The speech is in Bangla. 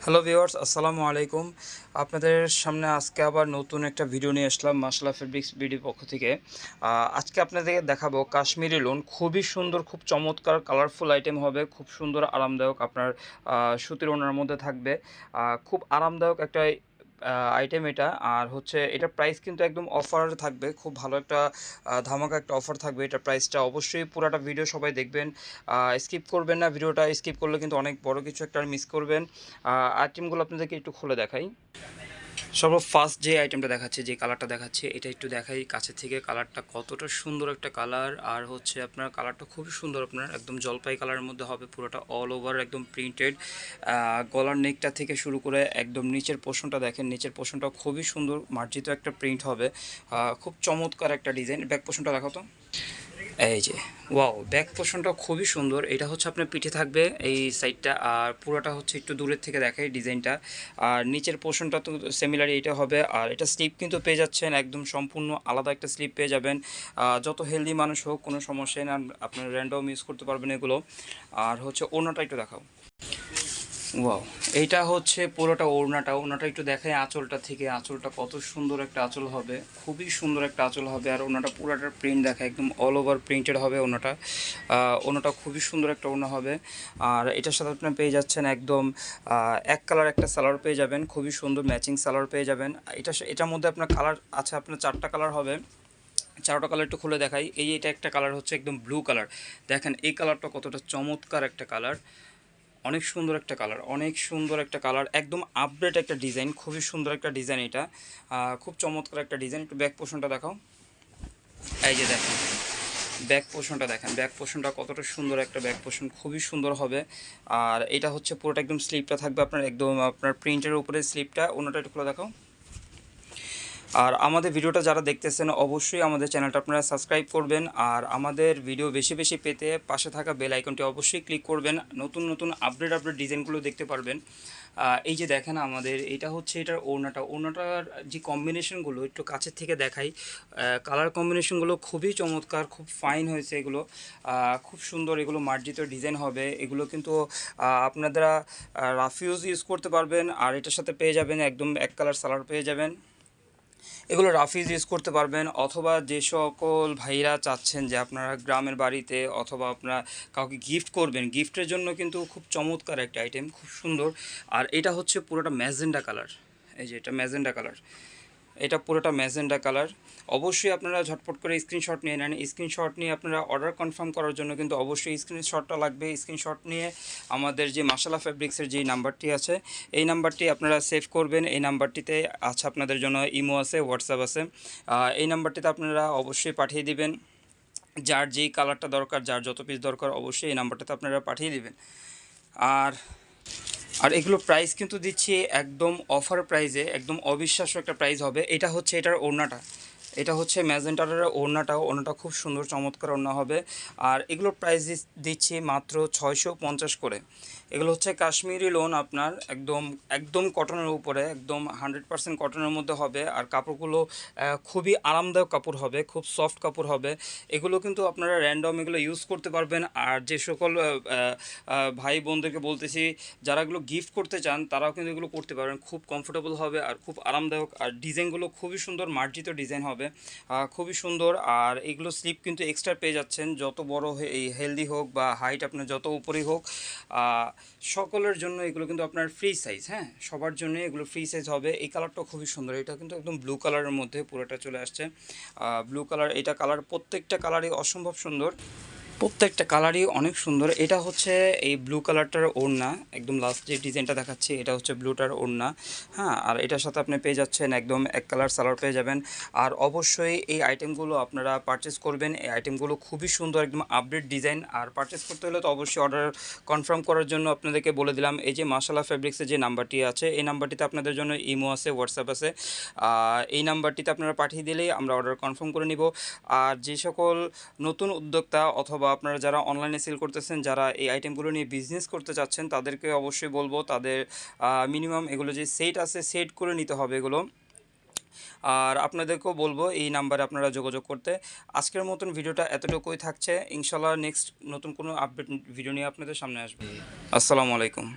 হ্যালো ভিউয়ার্স, আসসালামু আলাইকুম। আপনাদের সামনে আজকে আবার নতুন একটা ভিডিও নিয়ে আসলাম মাশাআল্লাহ ফেব্রিক্স বিডির পক্ষ থেকে। আজকে আপনাদেরকে দেখাবো কাশ্মীরি লোন, খুবই সুন্দর, খুব চমৎকার কালারফুল আইটেম হবে, খুব সুন্দর আরামদায়ক আপনার সুতির ওড়নার মধ্যে থাকবে। খুব আরামদায়ক একটা আইটেম এটা। আর হচ্ছে এটার প্রাইস কিন্তু একদম অফার থাকবে, খুব ভালো একটা ধামাকা একটা অফার থাকবে। এটার প্রাইসটা অবশ্যই পুরাটা ভিডিও সবাই দেখবেন, স্কিপ করবেন না। ভিডিওটা স্কিপ করলে কিন্তু অনেক বড় কিছু একটা মিস করবেন। আইটেমগুলো আপনাদেরকে একটু খুলে দেখাই। ফার্স্ট যে আইটেমটা দেখাচ্ছে, যে কালারটা দেখাচ্ছে, এটা একটু দেখাই কাছে থেকে। কালারটা কতটা সুন্দর একটা কালার, আর হচ্ছে আপনার কালারটা খুবই সুন্দর, আপনার একদম জলপাই কালারের মধ্যে হবে পুরোটা, অল ওভার একদম প্রিন্টেড। গলার নেকটা থেকে শুরু করে একদম নিচের পোর্শনটা দেখেন, নিচের পোর্শনটা খুবই সুন্দর মার্জিত একটা প্রিন্ট হবে। খুব চমৎকার একটা ডিজাইন। ব্যাক পোর্শনটা দেখাতো। এই যে ওয়াও, ব্যাক পোর্শনটা খুবই সুন্দর। এটা হচ্ছে আপনার পিঠে থাকবে এই সাইডটা, আর পুরোটা হচ্ছে একটু দূরের থেকে দেখাই ডিজাইনটা। আর নিচের পোর্শনটা তো সিমিলারই এটা হবে। আর এটা স্লিপ কিন্তু পেয়ে যাচ্ছেন, একদম সম্পূর্ণ আলাদা একটা স্লিপ পেয়ে যাবেন। যত হেলদি মানুষ হোক কোনো সমস্যা না, আপনার র্যান্ডম ইউজ করতে পারবেন এগুলো। আর হচ্ছে ওড়নাটা একটু দেখাও। ওয়াও, এইটা হচ্ছে পুরোটা ওড়নাটা একটু দেখাই আঁচলটা থেকে। আঁচলটা কত সুন্দর একটা আঁচল হবে, খুবই সুন্দর একটা আঁচল হবে। আর ওড়নাটা পুরোটার প্রিন্ট দেখা, একদম অল ওভার প্রিন্টেড হবে ওড়নাটা। ওড়নাটা খুবই সুন্দর একটা ওড়না হবে। আর এটার সাথে আপনার পেয়ে যাচ্ছেন একদম এক কালার একটা সালোয়ার পেয়ে যাবেন, খুবই সুন্দর ম্যাচিং সালোয়ার পেয়ে যাবেন। এটার মধ্যে আপনার কালার আছে, আপনার 4টা কালার হবে। 4টা কালার একটু খুলে দেখাই। এটা একটা কালার হচ্ছে একদম ব্লু কালার। দেখেন এই কালারটা কতটা চমৎকার একটা কালার, অনেক সুন্দর একটা কালার, অনেক সুন্দর একটা কালার, একদম আপডেট একটা ডিজাইন, খুবই সুন্দর একটা ডিজাইন এটা। খুব চমৎকার একটা ডিজাইন। একটু ব্যাক পোর্শনটা দেখাও। এই যে দেখেন ব্যাক পোর্শনটা দেখেন, ব্যাক পোর্শনটা কতটা সুন্দর একটা ব্যাক পোর্শন, খুবই সুন্দর হবে। আর এটা হচ্ছে পুরোটা একদম স্লিপটা থাকবে আপনার, একদম আপনার প্রিন্টের উপরে স্লিপটা। অন্যটা একটু খুলে দেখাও। আর আমাদের ভিডিওটা যারা দেখতেছেন অবশ্যই আমাদের চ্যানেলটা আপনারা সাবস্ক্রাইব করবেন। আর আমাদের ভিডিও বেশি বেশি পেতে পাশে থাকা বেল আইকনটি অবশ্যই ক্লিক করবেন, নতুন নতুন আপডেট ডিজাইনগুলো দেখতে পারবেন। এই যে দেখেন আমাদের এটা হচ্ছে এটার ওড়নাটার যে কম্বিনেশনগুলো একটু কাছের থেকে দেখাই। কালার কম্বিনেশনগুলো খুবই চমৎকার, খুব ফাইন হয়েছে এগুলো, খুব সুন্দর। এগুলো মার্জিত ডিজাইন হবে এগুলো, কিন্তু আপনারা রাফিউজ ইউজ করতে পারবেন। আর এটার সাথে পেয়ে যাবেন একদম এক কালার সালোয়ার পেয়ে যাবেন। এগুলো রাফিজ ইউজ করতে পারবেন, অথবা যে সকল ভাইরা চাচ্ছেন যে আপনারা গ্রামের বাড়িতে অথবা আপনারা কাউকে গিফট করবেন, গিফটের জন্য কিন্তু খুব চমৎকার একটা আইটেম, খুব সুন্দর। আর এটা হচ্ছে পুরোটা ম্যাজেন্ডা কালার। এই যে এটা ম্যাজেন্ডা কালার, এটা পুরোটা ম্যাজেন্ডা কালার। অবশ্যই আপনারা ঝটপট করে স্ক্রিনশট নিয়ে নেন। স্ক্রিনশট নিয়ে আপনারা অর্ডার কনফার্ম করার জন্য কিন্তু অবশ্যই স্ক্রিনশটটা লাগবে। স্ক্রিনশট নিয়ে আমাদের যে মাশাআল্লাহ ফেব্রিক্সের যে নাম্বারটি আছে, এই নাম্বারটি আপনারা সেভ করবেন। এই নাম্বারটিতে আছে আপনাদের জন্য ইমো আছে, হোয়াটসঅ্যাপ আছে। এই নাম্বারটিতে আপনারা অবশ্যই পাঠিয়ে দিবেন যার যেই কালারটা দরকার, যার যত পিস দরকার, অবশ্যই এই নাম্বারটাতে আপনারা পাঠিয়ে দিবেন। আর আর এগুলো প্রাইস কিন্তু দিচ্ছি একদম অফার প্রাইসে, একদম অবিশ্বাস্য একটা প্রাইস হবে। এটা হচ্ছে এটার ওড়নাটা, এটা হচ্ছে ম্যাজেন্টারের ওড়নাটা খুব সুন্দর চমৎকার ওড়না হবে। আর এগুলোর প্রাইস দিচ্ছি মাত্র 650 করে। এগুলো হচ্ছে কাশ্মীরি লোন, আপনার একদম একদম কটনের উপরে, একদম 100% কটনের মধ্যে হবে। আর কাপড়গুলো খুবই আরামদায়ক কাপড় হবে, খুব সফট কাপড় হবে। এগুলো কিন্তু আপনারা র্যান্ডম এগুলো ইউজ করতে পারবেন। আর যে সকল ভাই বোনদেরকে বলতেছি যারা এগুলো গিফট করতে চান তারাও কিন্তু এগুলো করতে পারবেন, খুব কমফোর্টেবল হবে আর খুব আরামদায়ক। আর ডিজাইনগুলো খুবই সুন্দর, মার্জিত ডিজাইন হবে, খুবই সুন্দর। আর এগুলো স্লিপ কিন্তু এক্সট্রা পেয়ে যাচ্ছেন, যত বড় এই হেলদি হোক বা হাইট আপনার যত উপরেই হোক, সকলের জন্য এগুলো কিন্তু আপনার ফ্রি সাইজ। হ্যাঁ, সবার জন্য এগুলো ফ্রি সাইজ হবে। এই কালারটাও খুবই সুন্দর, এটা কিন্তু একদম ব্লু কালারের মধ্যে পুরোটা চলে আসছে, ব্লু কালার। এটা কালার প্রত্যেকটা কালারই অসম্ভব সুন্দর, প্রত্যেকটা কালারই অনেক সুন্দর। এটা হচ্ছে এই ব্লু কালারটার ওড়না, একদম লাস্ট যে ডিজাইনটা দেখাচ্ছি এটা হচ্ছে ব্লুটার ওড়না। হ্যাঁ, আর এটার সাথে আপনি পেয়ে যাচ্ছেন একদম এক কালার সালোয়ার পেয়ে যাবেন। আর অবশ্যই এই আইটেমগুলো আপনারা পারচেস করবেন। এই আইটেমগুলো খুবই সুন্দর, একদম আপডেট ডিজাইন। আর পারচেস করতে হলে তো অবশ্যই অর্ডার কনফার্ম করার জন্য আপনাদেরকে বলে দিলাম, এই যে মাশাআল্লাহ ফেব্রিক্সের যে নাম্বারটি আছে, এই নাম্বারটিতে আপনাদের জন্য ইমো আছে, হোয়াটসঅ্যাপ আছে। এই নাম্বারটিতে আপনারা পাঠিয়ে দিলেই আমরা অর্ডার কনফার্ম করে নিব। আর যে সকল নতুন উদ্যোক্তা অথবা আপনারা যারা অনলাইনে সেল করতেছেন, যারা এই আইটেমগুলো নিয়ে বিজনেস করতে চাচ্ছেন, তাদেরকে অবশ্যই বলবো তাদের মিনিমাম এগুলো যে সেট আছে, সেট করে নিতে হবে এগুলো। আর আপনাদেরকেও বলবো এই নাম্বারে আপনারা যোগাযোগ করতে। আজকের মতন ভিডিওটা এতটুকুই থাকছে, ইনশাল্লাহ নেক্সট নতুন কোনো আপডেট ভিডিও নিয়ে আপনাদের সামনে আসবে। আসসালামু আলাইকুম।